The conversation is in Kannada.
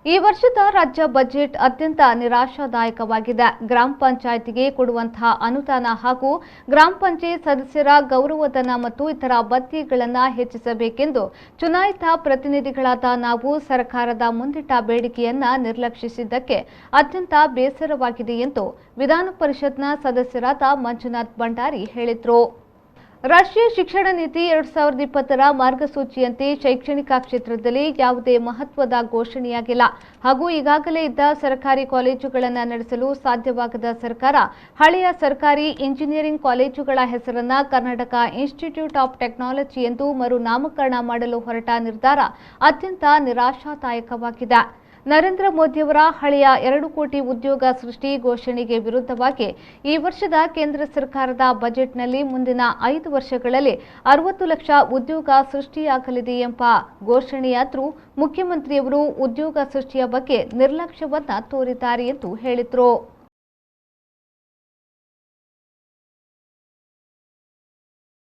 ಈ ವರ್ಷದ ರಾಜ್ಯ ಬಜೆಟ್ ಅತ್ಯಂತ ನಿರಾಶಾದಾಯಕವಾಗಿದೆ. ಗ್ರಾಮ ಪಂಚಾಯಿತಿಗೆ ಕೊಡುವಂತಹ ಅನುದಾನ ಹಾಗೂ ಗ್ರಾಮ ಪಂಚಾಯತ್ ಸದಸ್ಯರ ಗೌರವಧನ ಮತ್ತು ಇತರ ಭತ್ಯೆಗಳನ್ನು ಹೆಚ್ಚಿಸಬೇಕೆಂದು ಚುನಾಯಿತ ಪ್ರತಿನಿಧಿಗಳಾದ ನಾವು ಸರ್ಕಾರದ ಮುಂದಿಟ್ಟ ಬೇಡಿಕೆಯನ್ನ ನಿರ್ಲಕ್ಷಿಸಿದ್ದಕ್ಕೆ ಅತ್ಯಂತ ಬೇಸರವಾಗಿದೆ ಎಂದು ವಿಧಾನ ಪರಿಷತ್ನ ಸದಸ್ಯರಾದ ಮಂಜುನಾಥ್ ಭಂಡಾರಿ ಹೇಳಿದರು. ರಾಷ್ಟ್ರೀಯ ಶಿಕ್ಷಣ ನೀತಿ 2020ರ ಮಾರ್ಗಸೂಚಿಯಂತೆ ಶೈಕ್ಷಣಿಕ ಕ್ಷೇತ್ರದಲ್ಲಿ ಯಾವುದೇ ಮಹತ್ವದ ಘೋಷಣೆಯಾಗಿಲ್ಲ ಹಾಗೂ ಈಗಾಗಲೇ ಇದ್ದ ಸರ್ಕಾರಿ ಕಾಲೇಜುಗಳನ್ನು ನಡೆಸಲು ಸಾಧ್ಯವಾಗದ ಸರ್ಕಾರ ಹಳೆಯ ಸರ್ಕಾರಿ ಇಂಜಿನಿಯರಿಂಗ್ ಕಾಲೇಜುಗಳ ಹೆಸರನ್ನು ಕರ್ನಾಟಕ ಇನ್ಸ್ಟಿಟ್ಯೂಟ್ ಆಫ್ ಟೆಕ್ನಾಲಜಿ ಎಂದು ಮರು ನಾಮಕರಣ ಮಾಡಲು ಹೊರಟ ನಿರ್ಧಾರ ಅತ್ಯಂತ ನಿರಾಶಾದಾಯಕವಾಗಿದೆ. ನರೇಂದ್ರ ಮೋದಿಯವರ ಹಳೆಯ 2 ಕೋಟಿ ಉದ್ಯೋಗ ಸೃಷ್ಟಿ ಘೋಷಣೆಗೆ ವಿರುದ್ಧವಾಗಿ ಈ ವರ್ಷದ ಕೇಂದ್ರ ಸರ್ಕಾರದ ಬಜೆಟ್ನಲ್ಲಿ ಮುಂದಿನ 5 ವರ್ಷಗಳಲ್ಲಿ 60 ಲಕ್ಷ ಉದ್ಯೋಗ ಸೃಷ್ಟಿಯಾಗಲಿದೆ ಎಂಬ ಘೋಷಣೆಯಾದರೂ ಮುಖ್ಯಮಂತ್ರಿಯವರು ಉದ್ಯೋಗ ಸೃಷ್ಟಿಯ ಬಗ್ಗೆ ನಿರ್ಲಕ್ಷ್ಯವನ್ನ ತೋರಿದ್ದಾರೆ ಎಂದು ಹೇಳಿದರು.